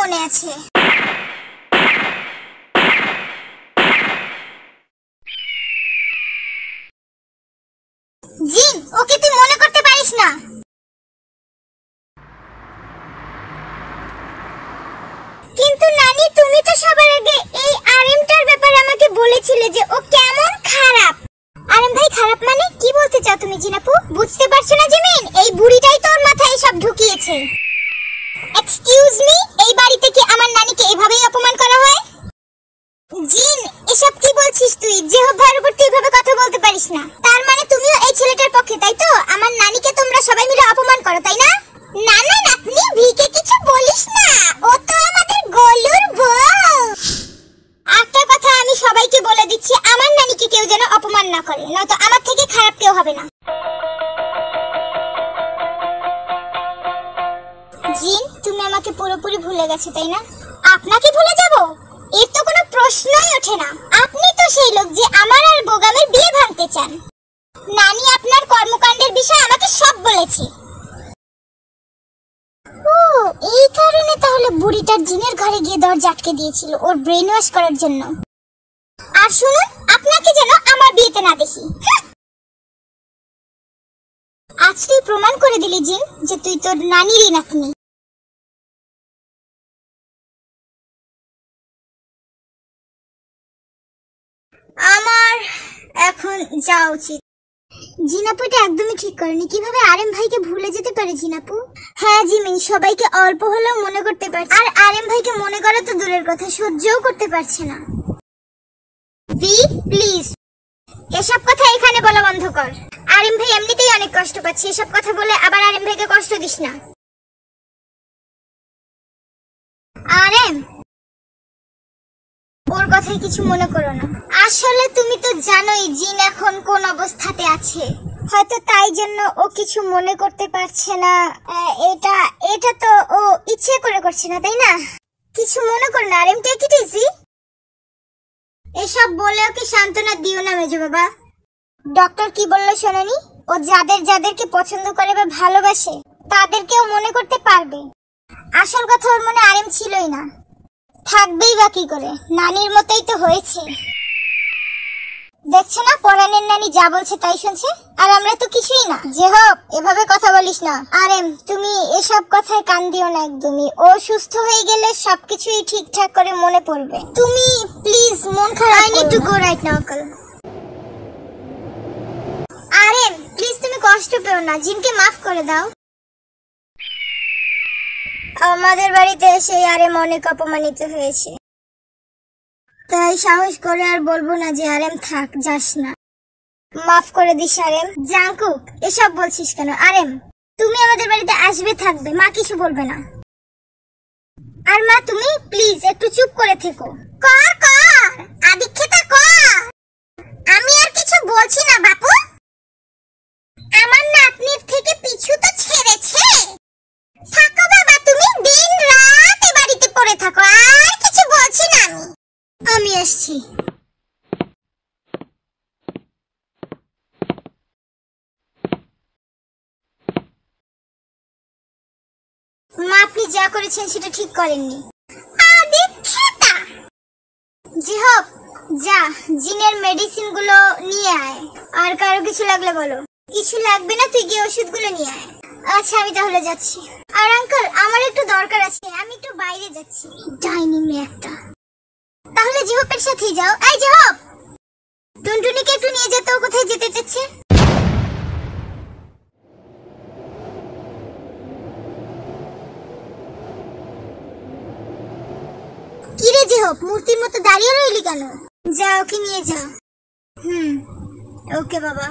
মনে আছে। জিন, ওকে তুই মনে করতে পারিস না। কিন্তু নানি, তুমি তো সবার আগে এই আরএমটার ব্যাপারে আমাকে বলেছিলে যে ও কেমন খারাপ। আরএম ভাই খারাপ মানে কি বলতে চাও তুমি জিনাপু? বুঝতে পারছো না জিমিন? এই বুড়িটাই তোর মাথায় সব ঢুকিয়েছে। এক্সকিউজ মি, এই বাড়িতে কি আমার নানিকে এভাবেই অপমান করা হয়? জিন, এসব কি বলছিস তুই? জেহব ভাইয়ের উপর তুই এভাবে কথা বলতে পারিস না। তার মানে তুমিও এই ছেলেটার পক্ষে, তাই তো? আমার নানিকে তোমরা সবাই মিলে অপমান করো, তাই না? না না নাতনি, ভিকে কিছু বলিস না, ও তো আমাদের গোলুর বউ। একটা কথা আমি সবাইকে বলে দিচ্ছি, আমার নানিকে কেউ যেন অপমান না করে, নয়তো আমার থেকে খারাপ কেউ হবে না। জিন, তুমি আমাকে পুরোপুরি ভুলে গেছো, তাই না? আপনাকে ভুলে যাব? এর তো কোনো প্রশ্নই ওঠে না। আপনি তো সেই লোক যে আমার আর বোগামের বিয়ে ভাঙতে চান। নানি আপনার কর্মকাণ্ডের বিষয়ে আমাকে সব বলেছে। ও, এই কারণে তাহলে বুড়িটার জিনের ঘরে গিয়ে দরজা আটকে দিয়েছিল ওর ব্রেন ওয়াশ করার জন্য। আর শুনুন, আপনাকে যেন আমার বিয়েতে না দেখি। আজ তুই প্রমাণ করে দিলি জিন যে তুই তোর নানিরই নাতনি। আমার এখন যাওয়া উচিত। জিনাপু এটা একদমই ঠিক করেনি। কিভাবে আরএম ভাইকে ভুলে যেতে পারে জিনাপু? হ্যাঁ জিমিন, সবাইকে অল্প হলেও মনে করতে পারছে, আর আরএম ভাইকে মনে করা তো দূরের কথা, সহ্যও করতে পারছে না। ভি প্লিজ, এসব কথা এখানে বলা বন্ধ কর। আরএম ভাই এমনিতেই অনেক কষ্ট পাচ্ছে, এসব কথা বলে আবার আরএম ভাইকে কষ্ট দিস না। আরএম, ওর কথায় কিছু মনে করো না। আসলে তুমি তো জানোই জিন এখন কোন অবস্থাতে আছে। হয়তো তাই জন্য ও কিছু মনে করতে পারছে না। এটা তো ও ইচ্ছে করে করছে না, তাই না? কিছু মনে করো না আরএম, টেক ইট ইজি। এসব বলে ওকে সান্ত্বনা দিও না মেজো বাবা। ডক্টর কি বললো শোনোনি? ও যাদেরকে পছন্দ করে বা ভালোবাসে তাদেরকেও মনে করতে পারবে। আসল কথা ওর মনে আরএম ছিলই না, থাকবেই বা কি করে? নানির মতোই তো হয়েছে। দেখছো না পরাণের নানি যা বলছে তাই শুনছে, আর আমরা তো কিছুই না। জেহব, এভাবে কথা বলিস না। আরএম, তুমি এসব কথায় কান দিও না একদমই। ও সুস্থ হয়ে গেলে সবকিছুই ঠিকঠাক করে মনে পড়বে। তুমি প্লিজ মন খারাপ। I need to go right now uncle. RM please, তুমি কষ্ট পেও না, জিনকে মাফ করে দাও। আমাদের বাড়িতে এসে আরএম অনেক অপমানিত হয়েছে, তাই সাহস করে আর বলবো না যে আরএম থাক, যাস না। মাফ করে দিস আরএম। জাঙ্কুক, এসব বলছিস কেন? আরএম, তুমি আমাদের বাড়িতে আসবে, থাকবে, মা কিছু বলবে না। আর মা তুমি প্লিজ একটু চুপ করে থেকো। কর কর আদিক্ষেতা কর। আমি আর কিছু বলছি না বাপু। আমার নাতনির থেকে পিছু তো ছেড়েছে। থাকো বাবা, তুমি দিন রাত এই বাড়িতে পড়ে থাকো, আর কিছু বলছি না আমি আসছি। মা, আপনি যা করেছেন সেটা ঠিক করেননি। জিহব, যা জিনের মেডিসিন গুলো নিয়ে আয়। আর কারো কিছু লাগলে বলো। কিছু লাগবে না, তুই গিয়ে ওষুধগুলো নিয়ে আয়। আচ্ছা, আমি তাহলে যাচ্ছি। আর আঙ্কেল, আমার একটু দরকার আছে, আমি একটু বাইরে যাচ্ছি। ডাইনি মেয়ে একটা। তাহলে জিহবের সাথেই যাও। এই জিহব, টুনটুনিকে একটু নিয়ে যেতে, ও কোথায় যেতে চাচ্ছে। কিরে জিহব, মূর্তির মতো দাঁড়িয়ে রইলি কেন? যা, ওকে নিয়ে যা। ওকে বাবা।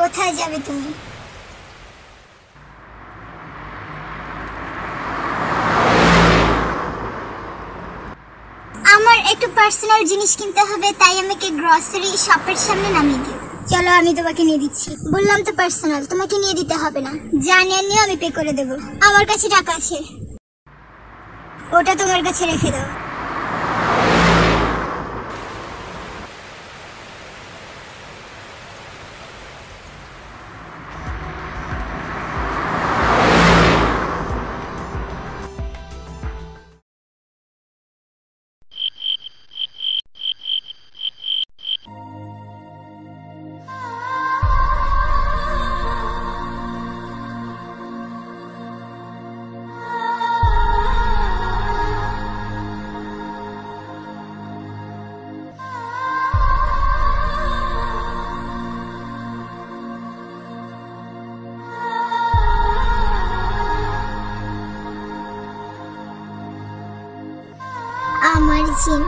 কোথায় যাবে তুমি? আমার একটু পার্সোনাল জিনিস কিনতে হবে, তাই আমাকে গ্রসারি শপের সামনে নামিয়ে দিও। চলো, আমি তোমাকে নিয়ে দিচ্ছি। বললাম তো পার্সোনাল, তোমাকে নিয়ে দিতে হবে না। জানি নিয়ে আমি পে করে দেব। আমার কাছে টাকা আছে, ওটা তোমার কাছে রেখে দাও। চিন।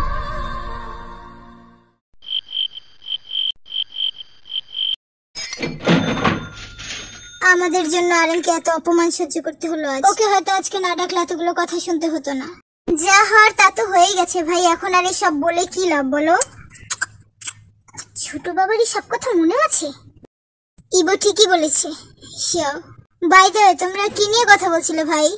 আমাদের জন্য আরেনকে এত অপমান সহ্য করতে হলো আজ। ওকে হয়তো আজকে না ডাকলে এতগুলো কথা শুনতে হতো না। যা হওয়ার তা তো হয়ে গেছে ভাই, এখন আর এসব বলে কি লাভ বলো? ছোট বাবারই সব কথা মনে আছে? ইবো ঠিকই বলেছে। শিওর। বাই দ্য ওয়ে, তোমরা কি নিয়ে কথা বলছিলে ভাই?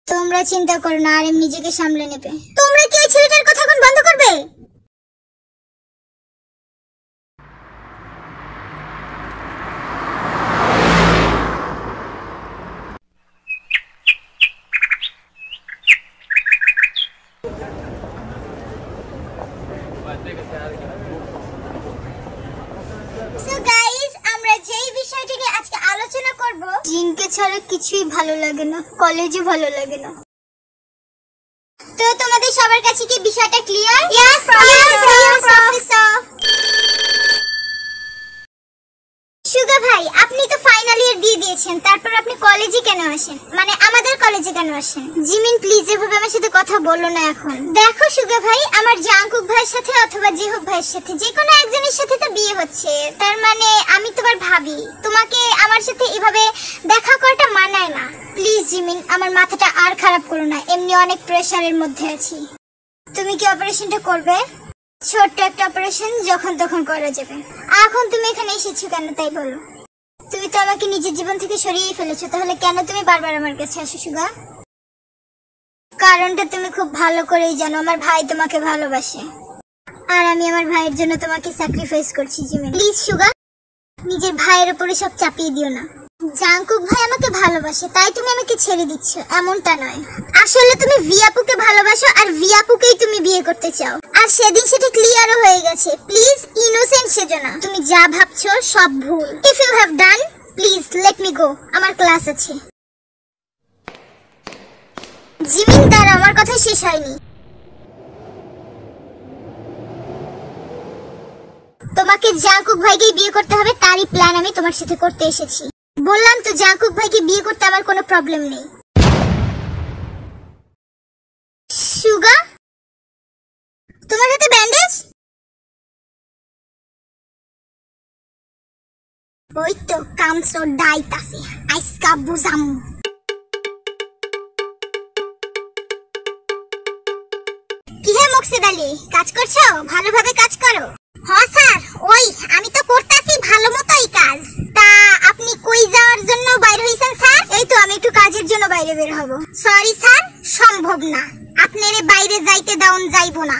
তোমরা চিন্তা করো না, আরেম নিজেকে সামলে নেবে। তোমরা কি ওই ছেলেটার কথা এখন বন্ধ করবে? সো গাইস, আমরা যেই বিষয়টি নিয়ে আজকে আলোচনা করব, জিনকে ছাড়া কিছুই ভালো লাগে না, কলেজে ভালো লাগে না। তো তোমাদের সবার কাছে কি বিষয়টা ক্লিয়ার? Yes professor. সুগা ভাই, আপনি তো ফাইনাল ইয়ার দিয়ে দিয়েছেন, তারপর আপনি কলেজে কেন আসেন? মানে আমাদের কলেজে কেন আসেন? জিমিন প্লিজ এভাবে আমার সাথে কথা বলো না এখন। দেখো সুগা ভাই, আমার জাংকুক ভাইয়ের সাথে অথবা জিহুক ভাইয়ের সাথে যে কোনো একজনের সাথে তো বিয়ে হচ্ছে, তার মানে আমি তোমার ভাবি, তোমাকে আমার সাথে এভাবে দেখা করাটা মানায় না। প্লিজ জিমিন, আমার মাথাটা আর খারাপ করো না, এমনি অনেক প্রেসারের মধ্যে আছি। তুমি কি অপারেশনটা করবে? ছোট্ট একটা অপারেশন, যখন তখন করা যাবে। এখন তুমি এখানে এসেছো কেন তাই বলো? তুমি তো আমাকে নিজের জীবন থেকে সরিয়ে ফেলেছো, তাহলে কেন তুমি বারবার আমার কাছে আসো সুগা? কারণটা তুমি খুব ভালো করেই জানো, আমার ভাই তোমাকে ভালোবাসে, আর আমি আমার ভাইয়ের জন্য তোমাকে স্যাক্রিফাইস করছি। জিমিন প্লিজ সুগা, নিজের ভাইয়ের উপরে সব চাপিয়ে দিও না। জাংকুক ভাই আমাকে ভালোবাসে, তাই তুমি আমাকে ছেড়ে দিচ্ছ, এমনটা নয়। আসলে তুমি ভিয়াপুকে ভালোবাসো, আর ভিয়াপুকেই তুমি বিয়ে করতে চাও, আর সেদিন সেটা ক্লিয়ারও হয়ে গেছে। প্লিজ, ইনোসেন্ট সেজনা, তুমি যা ভাবছো সব ভুল। If you have done, please let me go, আমার ক্লাস আছে। জিমিন দাঁড়া, আমার কথা শেষ হয়নি। তোমাকে জাংকুক ভাইকে বিয়ে করতে হবে, তারই প্ল্যান আমি তোমার সাথে করতে এসেছি। বললাম তো, জাংকুক ভাইকে বিয়ে করতে আমার কোনো প্রবলেম নেই। সুগা, তোমার হাতে ব্যান্ডেজ? ওই তো কামসো ডাইতাছে, আইসকা বুঝামু। কি হে মুকসেদ আলী, কাজ করছো? ভালোভাবে কাজ করো। হ্যাঁ স্যার, ওই আমি তো করতেছি ভালো মতোই কাজ। তা আপনি কই যাওয়ার জন্য বাইরে হইছেন স্যার? এই তো আমি একটু কাজের জন্য বাইরে বের হব। সরি স্যার, সম্ভব না, আপনারে বাইরে যাইতে দাউন যাইবো না।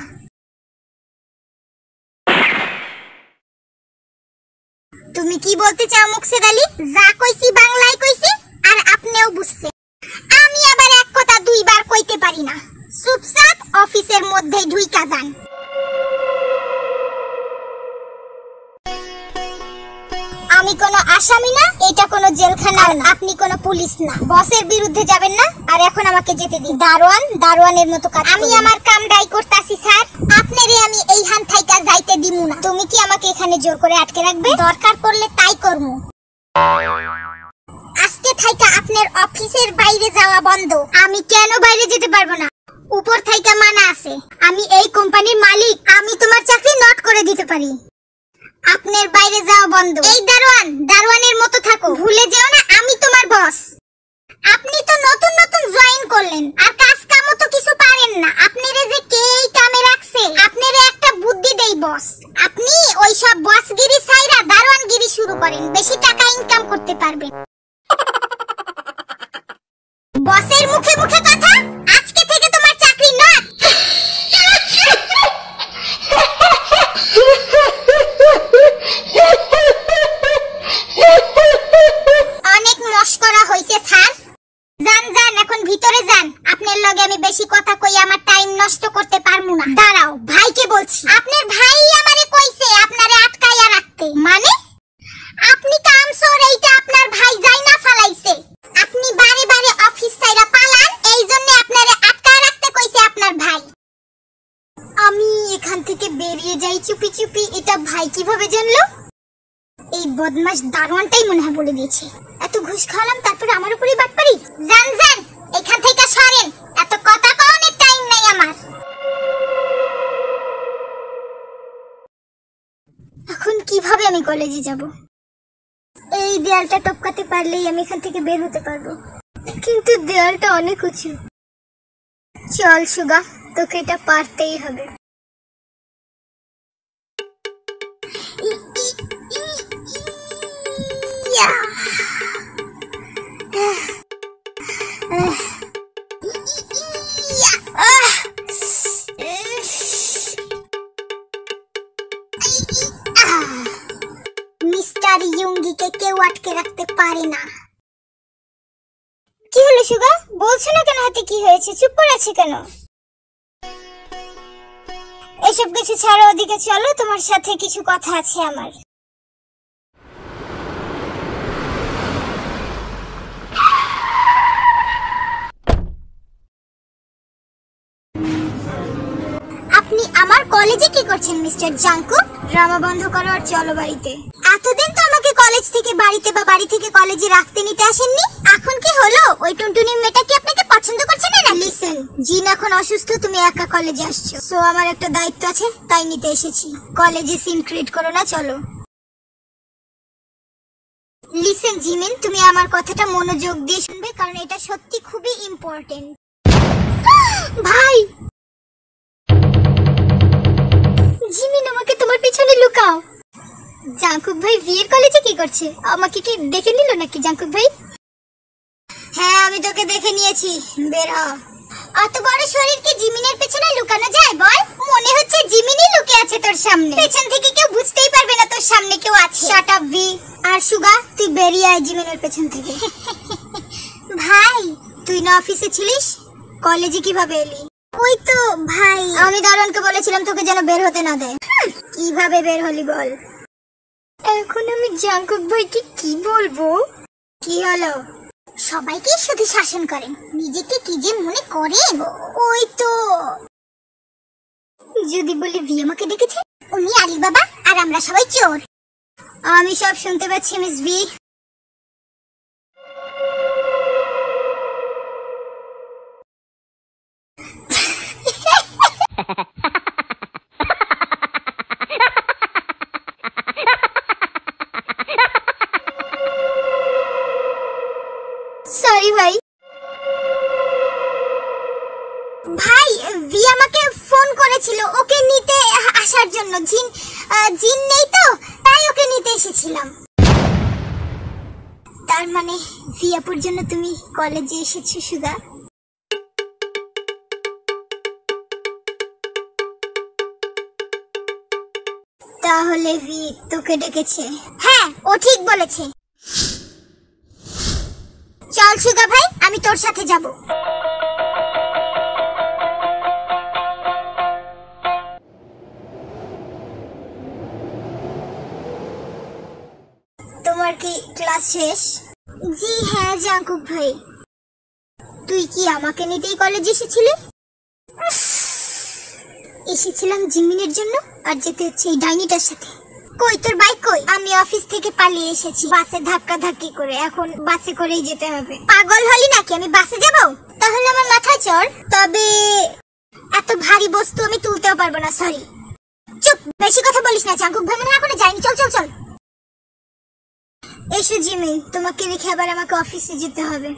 তুমি কি বলতে চাও মুকসেদ আলী? যা কইছি বাংলায় কইছি, আর আপনিও বুঝছেন। আমি আবার এক কথা দুইবার কইতে পারি না। চুপচাপ অফিসের মধ্যেই ঢুইকা যান। আমি কোনো আসামি না, এটা কোনো জেলখানা না, আপনি কোনো পুলিশ না। বসের বিরুদ্ধে যাবেন না, আর এখন আমাকে যেতে দিন। দারোয়ানের মতো কাজ। আমি আমার কামটাই করতাছি স্যার, আপনারে আমি এইখান থাইকা যাইতে দিমু না। তুমি কি আমাকে এখানে জোর করে আটকে রাখবে? দরকার পড়লে তাই করমু। আজকে থাইকা আপনার অফিসের বাইরে যাওয়া বন্ধ। আমি কেন বাইরে যেতে পারবো না? উপর থাইকা মানা আছে, আমি এই কোম্পানির মালিক, আমি তোমার চাকরি নট করে দিতে পারি। আপনার বাইরে যাওয়া বন্ধ। এই দারোয়ানের মতো থাকো, ভুলে যেও না আমি তোমার বস। আপনি তো নতুন নতুন জয়েন করলেন, আর কাজ কামও তো কিছু পারেন না। আপনারে যে কে এই কামে রাখছে, আপনারে একটা বুদ্ধি দেই বস, আপনি ওই সব বসগিরি ছাইরা দারোয়ানগিরি শুরু করেন, বেশি টাকা ইনকাম করতে পারবেন। বসের মুখে মুখে কথা, আজকে থেকে তোমার চাকরি নট। অনেক মশকরা হইছে স্যার, যান যান এখন ভিতরে যান। আপনার লগে আমি বেশি কথা কই আমার টাইম নষ্ট করতে পারমু না। দাঁড়াও, ভাইকে বলছি। আপনার ভাই আমারে কইছে আপনারে আটকাইয়া রাখতে। মানে আপনি কামসোর, এইটা আপনার ভাই যাই না ফালাইছে। আপনি বারে বারে অফিস ছাইরা পালান, এই জন্য আপনারে আটকায় রাখতে কইছে আপনার ভাই। আমি এখান থেকে বেরিয়ে যাই চুপি চুপি। এটা ভাই কিভাবে জানলো? এই বদমাশ দারোয়ানটাই মনে হয় বলে দিয়েছে। এত ঘুষ খাওয়ালাম, তারপরে আমার উপরই বাটপারি। জান জান, এখান থেকে সরেন, এত কথা কওয়ার টাইম নাই আমার। এখন কিভাবে আমি কলেজে যাব? এই দেয়ালটা টপকাতে পারলেই আমি এখান থেকে বের হতে পারবো, কিন্তু দেয়ালটা অনেক উঁচু। চল সুগা, তোকে এটা পারতেই হবে। মিস্টার ইয়ুঙ্গিকে কেউ আটকে রাখতে পারে না। কি হলো সুগা, বলছো না কেন? হাতে কি হয়েছে? চুপ করে আছে কেন? এসব কিছু ছাড়ো, ওদিকে চলো, তোমার সাথে কিছু কথা আছে আমার। আপনি আমার কলেজে কি করছেন মিস্টার জাংকুক? ড্রামা বন্ধ করো আর চলো বাড়িতে। এতদিন তো আমাকে কলেজ থেকে বাড়িতে বা বাড়ি থেকে কলেজে রাখতে নিতে আসেননি, এখন কি হলো? ওই টুনটুনি মেয়েটা কি আপনাকে পছন্দ করছে না? লিসেন, জিন এখন অসুস্থ, তুমি একা কলেজে আসছো, সো আমার একটা দায়িত্ব আছে, তাই নিতে এসেছি। কলেজে সিন ক্রিয়েট করো না, চলো। লিসেন জিমিন, তুমি আমার কথাটা মনোযোগ দিয়ে শুনবে, কারণ এটা সত্যি খুবই ইম্পর্টেন্ট। ভাই জিমিন, আমাকে তোমার পিছনে লুকাও। জাংকুক ভাই বিয়ের কলেজে কি করছে? আমাকে কি দেখে নিল নাকি জাংকুক ভাই? হ্যাঁ, আমি তোকে দেখে নিয়েছি, বের হ। অত বড় শরীর কি জিমিনের পেছনে লুকানো যায় বল? মনে হচ্ছে জিমিনই লুকিয়ে আছে তোর সামনে, পেছন থেকে কেউ বুঝতেই পারবে না তোর সামনে কেউ আছে। Shut up V. আর সুগা, তুই বেরিয়ে আয় জিমিনের পেছন থেকে। ভাই, তুই না অফিসে ছিলিস, কলেজে কিভাবে এলি? ওই তো ভাই, আমি দারোয়ানকে বলেছিলাম তোকে যেন বের হতে না দেয়। কিভাবে বের হলি বল? এখন আমি জাংকুক ভাইকে কি বলবো? কি হলো? সবাইকে শুধু শাসন করেন, নিজেকে কি যে মনে করেন। ওই তো, যদি বলি ভি আমাকে ডেকেছে, উনি আলী বাবা আর আমরা সবাই চোর। আমি সব শুনতে পাচ্ছি মিস ভি। সরি ভাই। ভাই, ভি আমাকে ফোন করেছিল ওকে নিতে আসার জন্য। জিন নেই তো, তাই ওকে নিতে এসেছিলাম। তার মানে ভি আপুর জন্য তুমি কলেজে এসেছো সুগা? তাহলে ভি তোকে ডেকেছে? হ্যাঁ, ও ঠিক বলেছে। চল সুগা ভাই, আমি তোর সাথে যাব। তোমার কি ক্লাস শেষ? জি হ্যাঁ জাংকুক ভাই। তুই কি আমাকে নিতেই কলেজে এসেছিলি? এসেছিলাম জিমিনের জন্য, আর যেতে হচ্ছে এই ডাইনিটার সাথে। কই তোর বাইক কই? আমি অফিস থেকে পালিয়ে এসেছি বাসে ধাক্কা ধাক্কি করে, এখন বাসে করেই যেতে হবে। পাগল হলি নাকি? আমি বাসে যাব? তাহলে আমার মাথায় চড়। তবে এত ভারী বস্তু আমি তুলতেও পারবো না, সরি। চুপ, বেশি কথা বলিস না। জাংকুক ভাই মনে এখনো যায়নি, চল চল চল। এসো জিমি, তোমাকে রেখে আবার আমাকে অফিসে যেতে হবে।